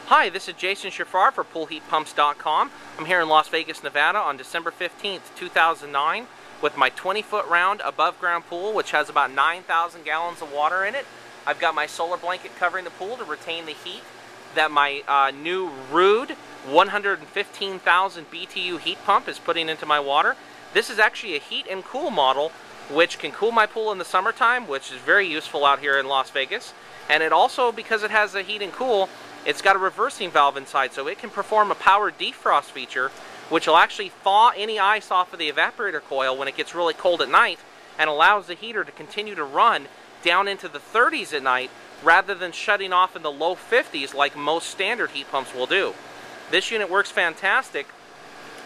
Hi, this is Jason Schafar for PoolHeatPumps.com. I'm here in Las Vegas, Nevada on December 15th, 2009 with my 20-foot round above ground pool, which has about 9,000 gallons of water in it. I've got my solar blanket covering the pool to retain the heat that my new Ruud12-15 BTU heat pump is putting into my water. This is actually a heat and cool model, which can cool my pool in the summertime, which is very useful out here in Las Vegas. And it also, because it has a heat and cool, it's got a reversing valve inside, so it can perform a power defrost feature, which will actually thaw any ice off of the evaporator coil when it gets really cold at night, and allows the heater to continue to run down into the 30s at night, rather than shutting off in the low 50s like most standard heat pumps will do. This unit works fantastic,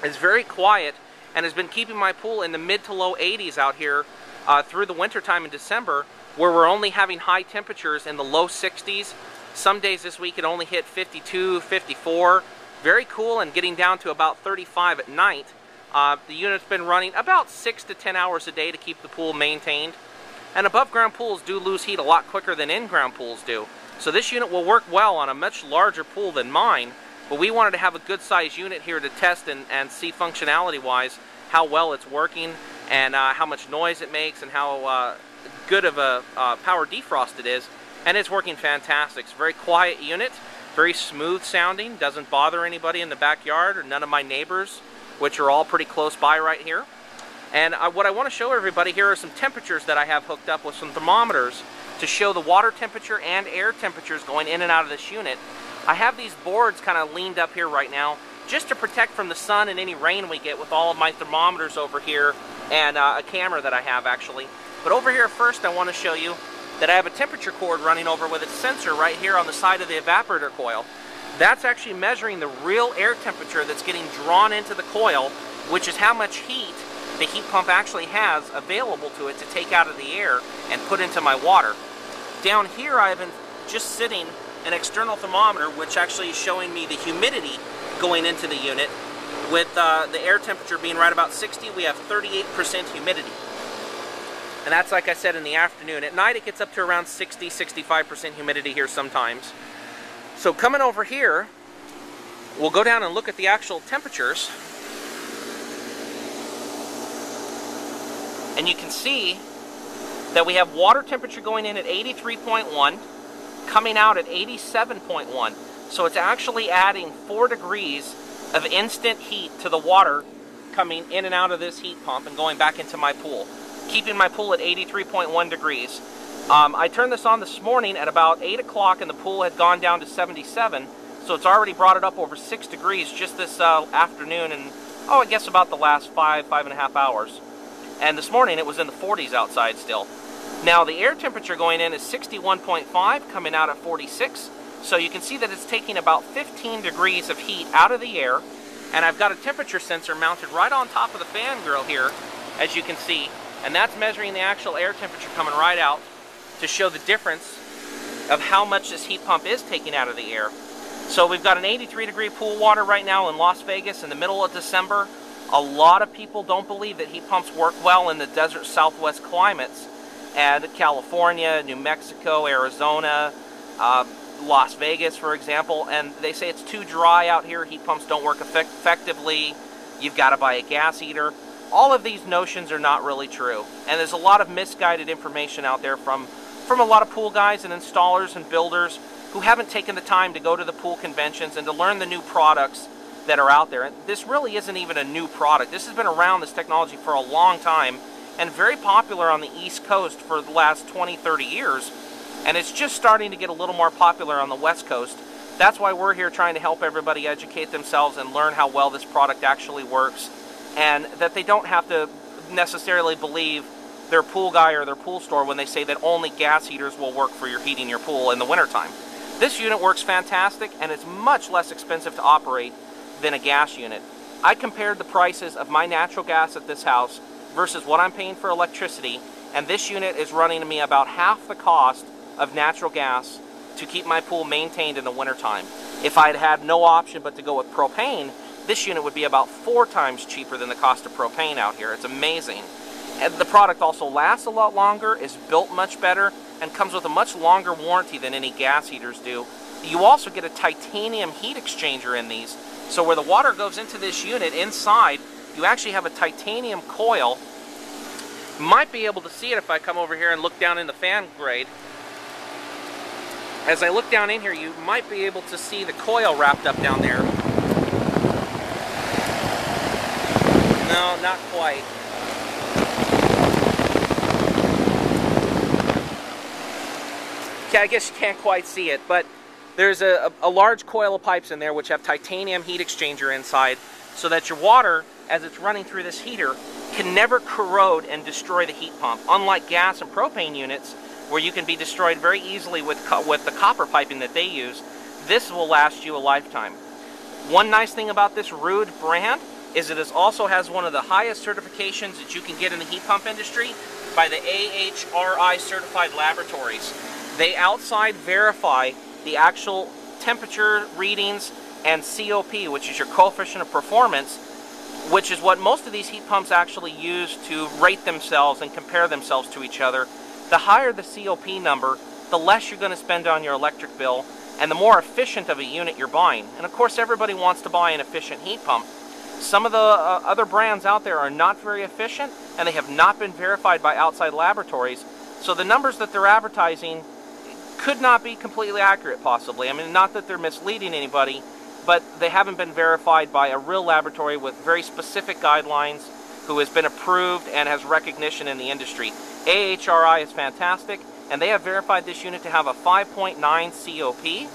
is very quiet, and has been keeping my pool in the mid to low 80s out here through the winter time in December, where we're only having high temperatures in the low 60s. Some days this week it only hit 52, 54. Very cool, and getting down to about 35 at night. The unit's been running about 6 to 10 hours a day to keep the pool maintained. And above ground pools do lose heat a lot quicker than in-ground pools do. So this unit will work well on a much larger pool than mine, but we wanted to have a good size unit here to test and see functionality wise how well it's working, and how much noise it makes, and how good of a power defrost it is. And it's working fantastic. It's a very quiet unit, very smooth sounding, doesn't bother anybody in the backyard or none of my neighbors, which are all pretty close by right here. And what I want to show everybody here are some temperatures that I have hooked up with some thermometers to show the water temperature and air temperatures going in and out of this unit. I have these boards kind of leaned up here right now just to protect from the sun and any rain we get with all of my thermometers over here, and a camera that I have actually. But over here first I want to show you that I have a temperature cord running over with its sensor right here on the side of the evaporator coil. That's actually measuring the real air temperature that's getting drawn into the coil, which is how much heat the heat pump actually has available to it to take out of the air and put into my water. Down here I have been just sitting an external thermometer, which actually is showing me the humidity going into the unit. With the air temperature being right about 60, we have 38% humidity. And that's, like I said, in the afternoon. At night it gets up to around 60-65% humidity here sometimes. So coming over here, we'll go down and look at the actual temperatures. And you can see that we have water temperature going in at 83.1, coming out at 87.1. So it's actually adding 4 degrees of instant heat to the water coming in and out of this heat pump and going back into my pool, keeping my pool at 83.1 degrees. I turned this on this morning at about 8 o'clock and the pool had gone down to 77, so it's already brought it up over 6 degrees just this afternoon, and I guess about the last 5.5 hours. And this morning it was in the 40s outside still. Now the air temperature going in is 61.5, coming out at 46, so you can see that it's taking about 15 degrees of heat out of the air, and I've got a temperature sensor mounted right on top of the fan grill here, as you can see. And that's measuring the actual air temperature coming right out to show the difference of how much this heat pump is taking out of the air. So we've got an 83-degree pool water right now in Las Vegas in the middle of December. A lot of people don't believe that heat pumps work well in the desert Southwest climates, and California, New Mexico, Arizona, Las Vegas, for example, and they say it's too dry out here, heat pumps don't work effectively, you've got to buy a gas heater. All of these notions are not really true, and there's a lot of misguided information out there from a lot of pool guys and installers and builders who haven't taken the time to go to the pool conventions and to learn the new products that are out there. And this really isn't even a new product. This has been around, this technology, for a long time, and very popular on the East Coast for the last 20-30 years, and it's just starting to get a little more popular on the West Coast. That's why we're here trying to help everybody educate themselves and learn how well this product actually works, and that they don't have to necessarily believe their pool guy or their pool store when they say that only gas heaters will work for your heating your pool in the wintertime. This unit works fantastic, and it's much less expensive to operate than a gas unit. I compared the prices of my natural gas at this house versus what I'm paying for electricity, and this unit is running me about half the cost of natural gas to keep my pool maintained in the wintertime. If I'd had no option but to go with propane, this unit would be about 4 times cheaper than the cost of propane out here. It's amazing. And the product also lasts a lot longer, is built much better, and comes with a much longer warranty than any gas heaters do. You also get a titanium heat exchanger in these. So where the water goes into this unit inside, you actually have a titanium coil. You might be able to see it if I come over here and look down in the fan grade. As I look down in here, you might be able to see the coil wrapped up down there. No, not quite. Okay, I guess you can't quite see it, but there's a large coil of pipes in there which have titanium heat exchanger inside, so that your water, as it's running through this heater, can never corrode and destroy the heat pump. Unlike gas and propane units, where you can be destroyed very easily with the copper piping that they use, this will last you a lifetime. One nice thing about this Ruud brand is that it also has one of the highest certifications that you can get in the heat pump industry by the AHRI certified laboratories. They outside verify the actual temperature readings and COP, which is your coefficient of performance, which is what most of these heat pumps actually use to rate themselves and compare themselves to each other. The higher the COP number, the less you're going to spend on your electric bill, and the more efficient of a unit you're buying. And of course, everybody wants to buy an efficient heat pump. Some of the other brands out there are not very efficient, and they have not been verified by outside laboratories. So the numbers that they're advertising could not be completely accurate, possibly. I mean, not that they're misleading anybody, but they haven't been verified by a real laboratory with very specific guidelines, who has been approved and has recognition in the industry. AHRI is fantastic, and they have verified this unit to have a 5.9 COP,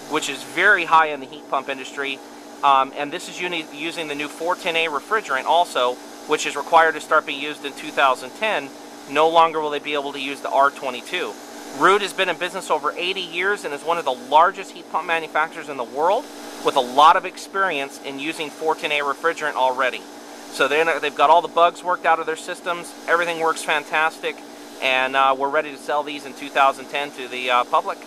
which is very high in the heat pump industry. And this is using the new 410A refrigerant also, which is required to start being used in 2010. No longer will they be able to use the R22. Ruud has been in business over 80 years and is one of the largest heat pump manufacturers in the world, with a lot of experience in using 410A refrigerant already. So they've got all the bugs worked out of their systems. Everything works fantastic, and we're ready to sell these in 2010 to the public.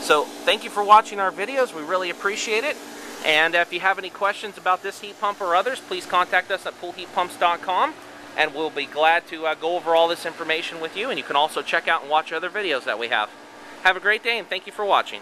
So thank you for watching our videos. We really appreciate it. And if you have any questions about this heat pump or others, please contact us at poolheatpumps.com, and we'll be glad to go over all this information with you. And you can also check out and watch other videos that we have. Have a great day, and thank you for watching.